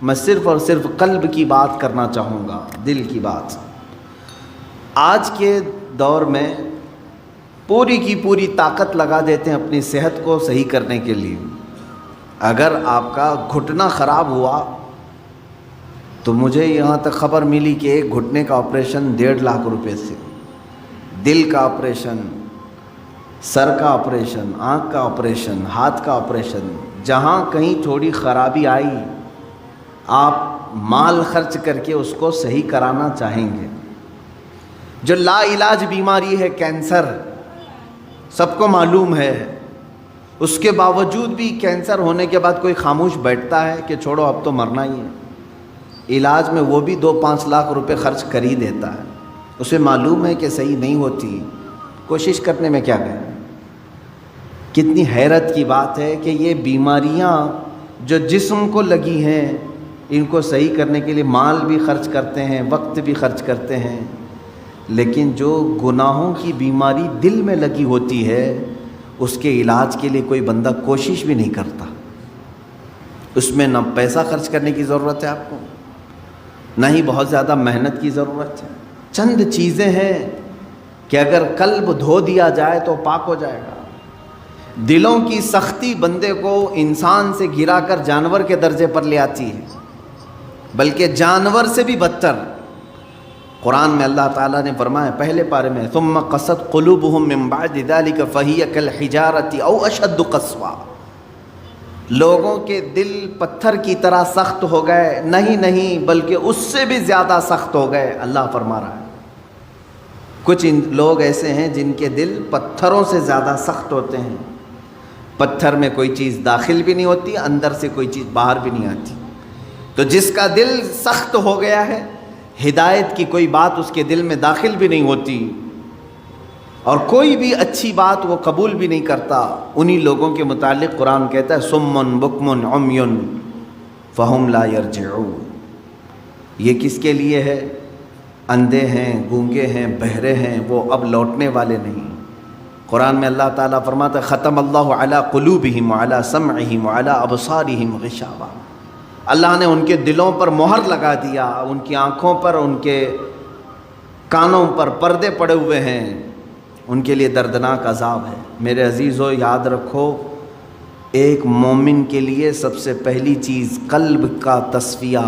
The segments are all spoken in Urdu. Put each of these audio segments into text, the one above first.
میں صرف اور صرف قلب کی بات کرنا چاہوں گا، دل کی بات۔ آج کے دور میں پوری کی پوری طاقت لگا دیتے ہیں اپنی صحت کو صحیح کرنے کے لیے۔ اگر آپ کا گھٹنا خراب ہوا تو مجھے یہاں تک خبر ملی کہ ایک گھٹنے کا آپریشن 1.5 لاکھ روپے سے، دل کا آپریشن، سر کا آپریشن، آنکھ کا آپریشن، ہاتھ کا آپریشن، جہاں کہیں تھوڑی خرابی آئی آپ مال خرچ کر کے اس کو صحیح کرانا چاہیں گے۔ جو لا علاج بیماری ہے کینسر، سب کو معلوم ہے، اس کے باوجود بھی کینسر ہونے کے بعد کوئی خاموش بیٹھتا ہے کہ چھوڑو اب تو مرنا ہی ہے؟ علاج میں وہ بھی 2-5 لاکھ روپے خرچ کر ہی دیتا ہے، اسے معلوم ہے کہ صحیح نہیں ہوتی، کوشش کرنے میں کیا گئے۔ کتنی حیرت کی بات ہے کہ یہ بیماریاں جو جسم کو لگی ہیں ان کو صحیح کرنے کے لیے مال بھی خرچ کرتے ہیں، وقت بھی خرچ کرتے ہیں، لیکن جو گناہوں کی بیماری دل میں لگی ہوتی ہے اس کے علاج کے لیے کوئی بندہ کوشش بھی نہیں کرتا۔ اس میں نہ پیسہ خرچ کرنے کی ضرورت ہے آپ کو، نہ ہی بہت زیادہ محنت کی ضرورت ہے۔ چند چیزیں ہیں کہ اگر قلب دھو دیا جائے تو پاک ہو جائے گا۔ دلوں کی سختی بندے کو انسان سے گرا کر جانور کے درجے پر لے آتی ہے، بلکہ جانور سے بھی بدتر۔ قرآن میں اللہ تعالیٰ نے فرمایا پہلے پارے میں ثم قست قلوبہم من بعد ذلک فہی کالحجارۃ او اشد قسوا، لوگوں کے دل پتھر کی طرح سخت ہو گئے، نہیں بلکہ اس سے بھی زیادہ سخت ہو گئے، اللہ فرما رہا ہے۔ کچھ لوگ ایسے ہیں جن کے دل پتھروں سے زیادہ سخت ہوتے ہیں، پتھر میں کوئی چیز داخل بھی نہیں ہوتی، اندر سے کوئی چیز باہر بھی نہیں آتی۔ تو جس کا دل سخت ہو گیا ہے، ہدایت کی کوئی بات اس کے دل میں داخل بھی نہیں ہوتی اور کوئی بھی اچھی بات وہ قبول بھی نہیں کرتا، انہی لوگوں کے متعلق قرآن کہتا ہے صم بکم عمی فہم لا یرجعون۔ یہ کس کے لیے ہے؟ اندھے ہیں، گونگے ہیں، بہرے ہیں، وہ اب لوٹنے والے نہیں۔ قرآن میں اللہ تعالیٰ فرماتا ہے ختم اللہ علی قلوبہم وعلی سمعہم وعلی ابصارہم غشاوہ، اللہ نے ان کے دلوں پر مہر لگا دیا، ان کی آنکھوں پر، ان کے کانوں پر پردے پڑے ہوئے ہیں، ان کے لیے دردناک عذاب ہے۔ میرے عزیزو یاد رکھو، ایک مومن کے لیے سب سے پہلی چیز قلب کا تصفیہ،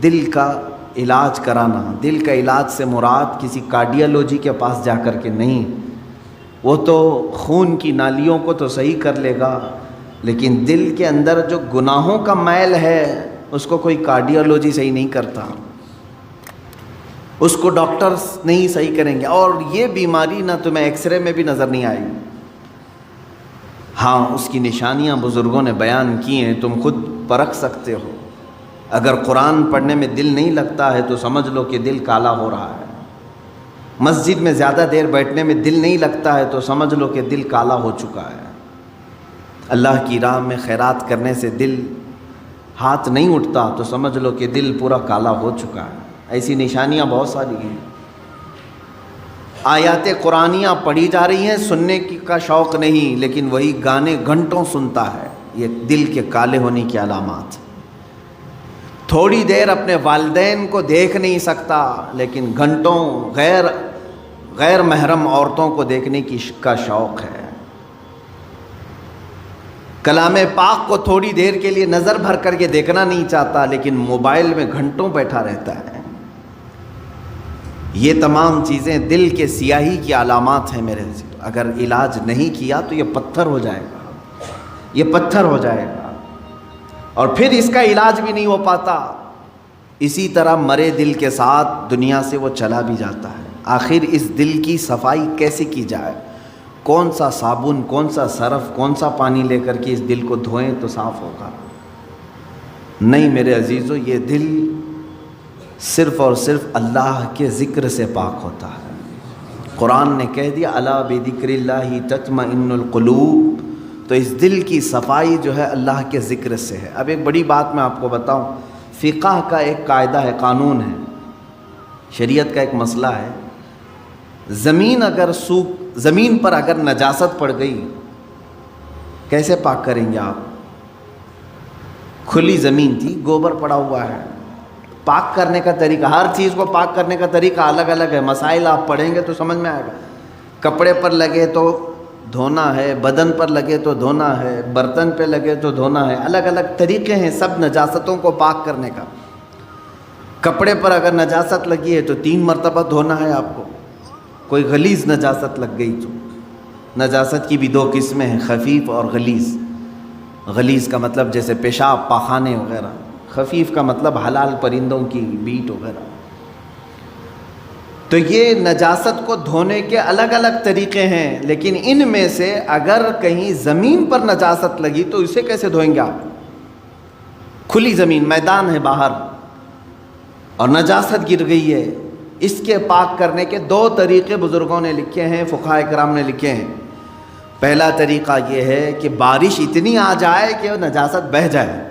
دل کا علاج کرانا۔ دل کا علاج سے مراد کسی کارڈیالوجی کے پاس جا کر کے نہیں، وہ تو خون کی نالیوں کو تو صحیح کر لے گا، لیکن دل کے اندر جو گناہوں کا میل ہے اس کو کوئی کارڈیالوجی صحیح نہیں کرتا، اس کو ڈاکٹرز نہیں صحیح کریں گے۔ اور یہ بیماری نہ تمہیں ایکس رے میں بھی نظر نہیں آئے گی، ہاں اس کی نشانیاں بزرگوں نے بیان کی ہیں، تم خود پرکھ سکتے ہو۔ اگر قرآن پڑھنے میں دل نہیں لگتا ہے تو سمجھ لو کہ دل کالا ہو رہا ہے، مسجد میں زیادہ دیر بیٹھنے میں دل نہیں لگتا ہے تو سمجھ لو کہ دل کالا ہو چکا ہے، اللہ کی راہ میں خیرات کرنے سے دل ہاتھ نہیں اٹھتا تو سمجھ لو کہ دل پورا کالا ہو چکا ہے۔ ایسی نشانیاں بہت ساری ہیں۔ آیات قرآنیاں پڑھی جا رہی ہیں، سننے کا شوق نہیں، لیکن وہی گانے گھنٹوں سنتا ہے، یہ دل کے کالے ہونے کی علامات۔ تھوڑی دیر اپنے والدین کو دیکھ نہیں سکتا، لیکن گھنٹوں غیر محرم عورتوں کو دیکھنے کا شوق ہے۔ کلام پاک کو تھوڑی دیر کے لیے نظر بھر کر کے دیکھنا نہیں چاہتا، لیکن موبائل میں گھنٹوں بیٹھا رہتا ہے۔ یہ تمام چیزیں دل کے سیاہی کی علامات ہیں میرے عزیز۔ اگر علاج نہیں کیا تو یہ پتھر ہو جائے گا، یہ پتھر ہو جائے گا، اور پھر اس کا علاج بھی نہیں ہو پاتا۔ اسی طرح مرے دل کے ساتھ دنیا سے وہ چلا بھی جاتا ہے۔ آخر اس دل کی صفائی کیسے کی جائے؟ کون سا صابن، کون سا سرف، کون سا پانی لے کر کے اس دل کو دھوئیں تو صاف ہوگا؟ نہیں میرے عزیزو، یہ دل صرف اور صرف اللہ کے ذکر سے پاک ہوتا ہے۔ قرآن نے کہہ دیا الا بذکر اللہ تطمئن القلوب، تو اس دل کی صفائی جو ہے اللہ کے ذکر سے ہے۔ اب ایک بڑی بات میں آپ کو بتاؤں، فقہ کا ایک قاعدہ ہے، قانون ہے، شریعت کا ایک مسئلہ ہے، زمین پر اگر نجاست پڑ گئی کیسے پاک کریں گے آپ؟ کھلی زمین تھی، گوبر پڑا ہوا ہے. پاک کرنے کا طریقہ، ہر چیز کو پاک کرنے کا طریقہ الگ الگ ہے. مسائل آپ پڑھیں گے تو سمجھ میں آئے گا. کپڑے پر لگے تو دھونا ہے، بدن پر لگے تو دھونا ہے، برتن پہ لگے تو دھونا ہے. الگ الگ طریقے ہیں سب نجاستوں کو پاک کرنے کا. کپڑے پر اگر نجاست لگی ہے تو 3 مرتبہ دھونا ہے آپ کو. کوئی غلیظ نجاست لگ گئی تو، نجاست کی بھی 2 قسمیں ہیں، خفیف اور غلیظ. غلیظ کا مطلب جیسے پیشاب، پاخانے وغیرہ. خفیف کا مطلب حلال پرندوں کی بیٹ وغیرہ. تو یہ نجاست کو دھونے کے الگ الگ طریقے ہیں، لیکن ان میں سے اگر کہیں زمین پر نجاست لگی تو اسے کیسے دھوئیں گے آپ؟ کھلی زمین، میدان ہے باہر اور نجاست گر گئی ہے. اس کے پاک کرنے کے 2 طریقے بزرگوں نے لکھے ہیں، فقہاء کرام نے لکھے ہیں. پہلا طریقہ یہ ہے کہ بارش اتنی آ جائے کہ وہ نجاست بہہ جائے.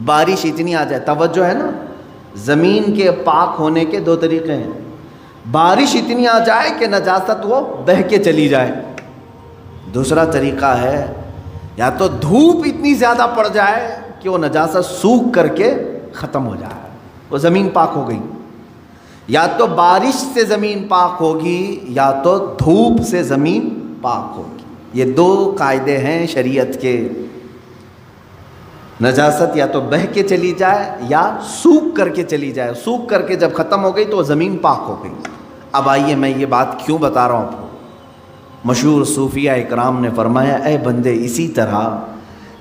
بارش اتنی آ جائے، توجہ ہے نا، زمین کے پاک ہونے کے 2 طریقے ہیں. بارش اتنی آ جائے کہ نجاست وہ بہہ کے چلی جائے. دوسرا طریقہ ہے یا تو دھوپ اتنی زیادہ پڑ جائے کہ وہ نجاست سوکھ کر کے ختم ہو جائے، وہ زمین پاک ہو گئی. یا تو بارش سے زمین پاک ہوگی یا تو دھوپ سے زمین پاک ہوگی. یہ 2 قاعدے ہیں شریعت کے. نجاست یا تو بہہ کے چلی جائے یا سوکھ کر کے چلی جائے. سوکھ کر کے جب ختم ہو گئی تو وہ زمین پاک ہو گئی. اب آئیے میں یہ بات کیوں بتا رہا ہوں آپ کو. مشہور صوفیہ اکرام نے فرمایا، اے بندے، اسی طرح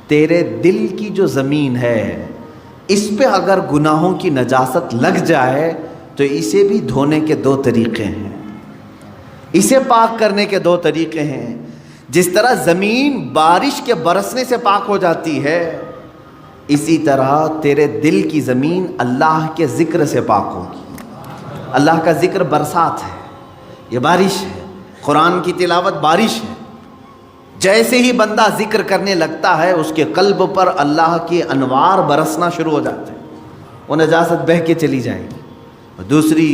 تیرے دل کی جو زمین ہے اس پہ اگر گناہوں کی نجاست لگ جائے تو اسے بھی دھونے کے 2 طریقے ہیں، اسے پاک کرنے کے 2 طریقے ہیں. جس طرح زمین بارش کے برسنے سے پاک ہو جاتی ہے، اسی طرح تیرے دل کی زمین اللہ کے ذکر سے پاک ہوگی. اللہ کا ذکر برسات ہے، یہ بارش ہے. قرآن کی تلاوت بارش ہے. جیسے ہی بندہ ذکر کرنے لگتا ہے اس کے قلب پر اللہ کے انوار برسنا شروع ہو جاتے ہیں، وہ نجاست بہہ کے چلی جائے گی. دوسری،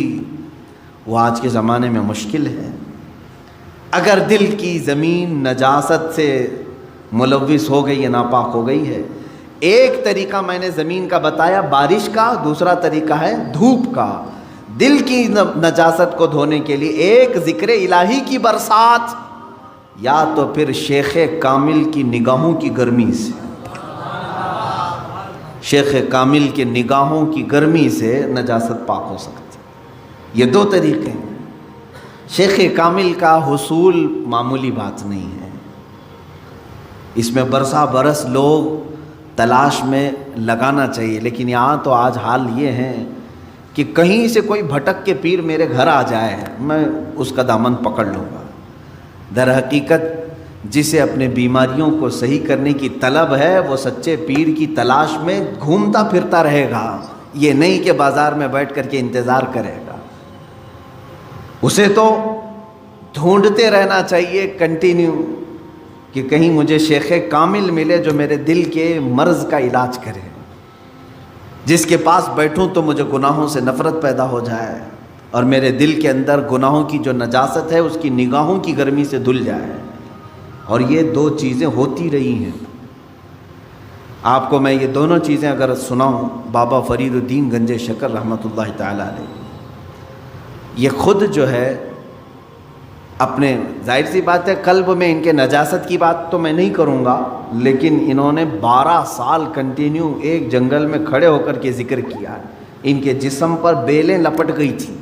وہ آج کے زمانے میں مشکل ہے. اگر دل کی زمین نجاست سے ملوث ہو گئی ہے، ناپاک ہو گئی ہے، ایک طریقہ میں نے زمین کا بتایا بارش کا، دوسرا طریقہ ہے دھوپ کا. دل کی نجاست کو دھونے کے لیے ایک ذکر الہی کی برسات، یا تو پھر شیخ کامل کی نگاہوں کی گرمی سے. شیخ کامل کے نگاہوں کی گرمی سے نجاست پاک ہو سکتی. یہ 2 طریقے ہیں. شیخ کامل کا حصول معمولی بات نہیں ہے. اس میں برسا برس لوگ تلاش میں لگانا چاہیے. لیکن یہاں تو آج حال یہ ہے کہ کہیں سے کوئی بھٹک کے پیر میرے گھر آ جائے میں اس کا دامن پکڑ لوں گا. در حقیقت جسے اپنے بیماریوں کو صحیح کرنے کی طلب ہے وہ سچے پیر کی تلاش میں گھومتا پھرتا رہے گا. یہ نہیں کہ بازار میں بیٹھ کر کے انتظار کرے گا. اسے تو ڈھونڈتے رہنا چاہیے کنٹینیو کہ کہیں مجھے شیخ کامل ملے جو میرے دل کے مرض کا علاج کرے، جس کے پاس بیٹھوں تو مجھے گناہوں سے نفرت پیدا ہو جائے اور میرے دل کے اندر گناہوں کی جو نجاست ہے اس کی نگاہوں کی گرمی سے دھل جائے. اور یہ 2 چیزیں ہوتی رہی ہیں. آپ کو میں یہ دونوں چیزیں اگر سناؤں، بابا فرید الدین گنج شکر رحمۃ اللہ تعالیٰ علیہ، یہ خود جو ہے اپنے، ظاہر سی بات ہے قلب میں ان کے نجاست کی بات تو میں نہیں کروں گا، لیکن انہوں نے 12 سال کنٹینیو ایک جنگل میں کھڑے ہو کر کے ذکر کیا. ان کے جسم پر بیلیں لپٹ گئی تھیں،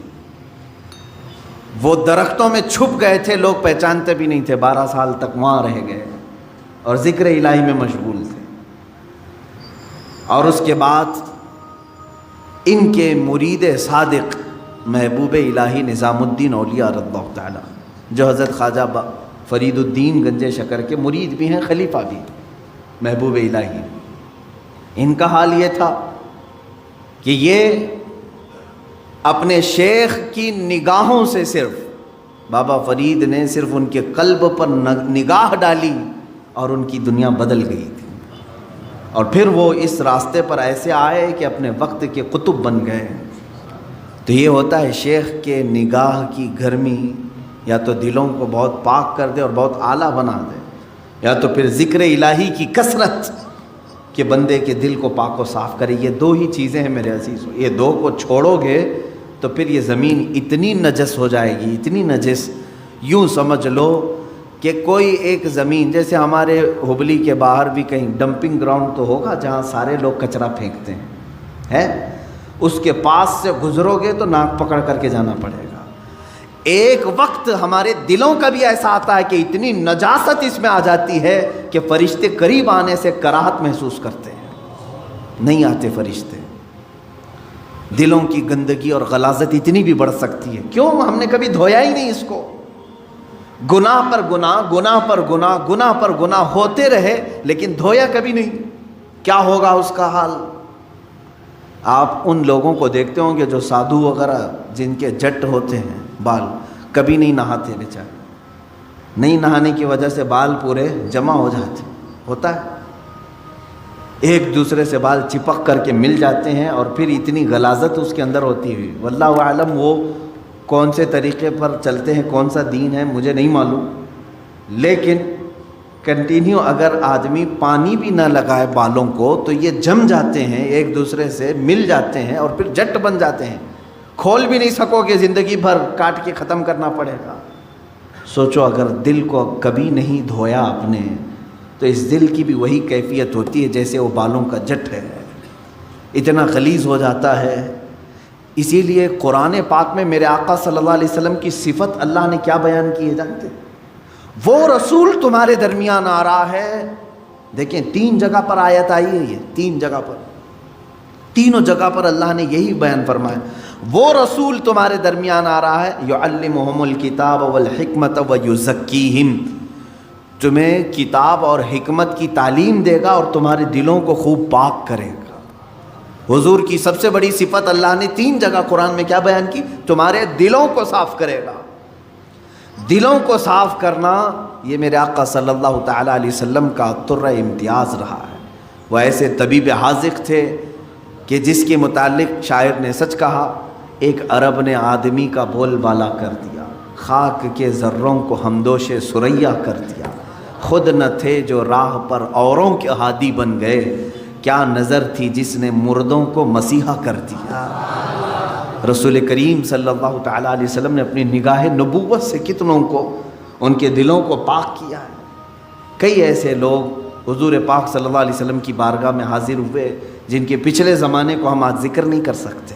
وہ درختوں میں چھپ گئے تھے، لوگ پہچانتے بھی نہیں تھے. 12 سال تک وہاں رہ گئے اور ذکر الہی میں مشغول تھے. اور اس کے بعد ان کے مرید صادق محبوب الہی نظام الدین اولیاء رضی اللہ تعالی، جو حضرت خواجہ فرید الدین گنج شکر کے مرید بھی ہیں، خلیفہ بھی، محبوب الہی، ان کا حال یہ تھا کہ یہ اپنے شیخ کی نگاہوں سے، صرف بابا فرید نے صرف ان کے قلب پر نگاہ ڈالی اور ان کی دنیا بدل گئی تھی. اور پھر وہ اس راستے پر ایسے آئے کہ اپنے وقت کے قطب بن گئے. تو یہ ہوتا ہے شیخ کے نگاہ کی گرمی یا تو دلوں کو بہت پاک کر دے اور بہت اعلیٰ بنا دے، یا تو پھر ذکر الہی کی کثرت کہ بندے کے دل کو پاک و صاف کرے۔ یہ دو ہی چیزیں ہیں میرے عزیزو، یہ دو کو چھوڑو گے تو پھر یہ زمین اتنی نجس ہو جائے گی، اتنی نجس، یوں سمجھ لو کہ کوئی ایک زمین، جیسے ہمارے ہبلی کے باہر بھی کہیں ڈمپنگ گراؤنڈ تو ہوگا جہاں سارے لوگ کچرا پھینکتے ہیں، اس کے پاس سے گزرو گے تو ناک پکڑ کر کے جانا پڑے گا۔ ایک وقت ہمارے دلوں کا بھی ایسا آتا ہے کہ اتنی نجاست اس میں آ جاتی ہے کہ فرشتے قریب آنے سے کراہت محسوس کرتے ہیں، نہیں آتے فرشتے۔ دلوں کی گندگی اور غلاظت اتنی بھی بڑھ سکتی ہے، کیوں؟ ہم نے کبھی دھویا ہی نہیں اس کو۔ گناہ پر گناہ، گناہ پر گناہ، گناہ پر گناہ ہوتے رہے لیکن دھویا کبھی نہیں، کیا ہوگا اس کا حال؟ آپ ان لوگوں کو دیکھتے ہوں گے جو سادھو وغیرہ جن کے جٹ ہوتے ہیں بال، کبھی نہیں نہاتے بیچارے، نہیں نہانے کی وجہ سے بال پورے جمع ہو جاتے، ہوتا ہے، ایک دوسرے سے بال چپک کر کے مل جاتے ہیں، اور پھر اتنی غلاظت اس کے اندر ہوتی ہوئی، واللہ اعلم وہ کون سے طریقے پر چلتے ہیں، کون سا دین ہے مجھے نہیں معلوم، لیکن کنٹینیو اگر آدمی پانی بھی نہ لگائے بالوں کو تو یہ جم جاتے ہیں، ایک دوسرے سے مل جاتے ہیں اور پھر جٹ بن جاتے ہیں، کھول بھی نہیں سکو گے، زندگی بھر کاٹ کے ختم کرنا پڑے گا۔ سوچو اگر دل کو کبھی نہیں دھویا آپ نے تو اس دل کی بھی وہی کیفیت ہوتی ہے جیسے وہ بالوں کا جٹ ہے، اتنا غلیظ ہو جاتا ہے۔ اسی لیے قرآن پاک میں میرے آقا صلی اللہ علیہ وسلم کی صفت اللہ نے کیا بیان کی ہے جانتے ہیں؟ وہ رسول تمہارے درمیان آ رہا ہے، دیکھیں 3 جگہ پر آیت آئی ہے، یہ 3 جگہ پر، تینوں جگہ پر اللہ نے یہی بیان فرمایا، وہ رسول تمہارے درمیان آ رہا ہے، یعلمہم الکتاب والحکمت ویزکیہم، تمہیں کتاب اور حکمت کی تعلیم دے گا اور تمہارے دلوں کو خوب پاک کرے گا۔ حضور کی سب سے بڑی صفت اللہ نے 3 جگہ قرآن میں کیا بیان کی؟ تمہارے دلوں کو صاف کرے گا۔ دلوں کو صاف کرنا یہ میرے آقا صلی اللہ تعالیٰ علیہ وسلم کا طرہ امتیاز رہا ہے۔ وہ ایسے طبیب حاذق تھے کہ جس کے متعلق شاعر نے سچ کہا، ایک عرب نے آدمی کا بول بالا کر دیا، خاک کے ذروں کو ہمدوش ثریا کر دیا، خود نہ تھے جو راہ پر اوروں کے ہادی بن گئے، کیا نظر تھی جس نے مردوں کو مسیحا کر دیا۔ رسول کریم صلی اللہ تعالیٰ علیہ وسلم نے اپنی نگاہ نبوت سے کتنوں کو ان کے دلوں کو پاک کیا ہے۔ کئی ایسے لوگ حضور پاک صلی اللہ علیہ وسلم کی بارگاہ میں حاضر ہوئے جن کے پچھلے زمانے کو ہم آج ذکر نہیں کر سکتے،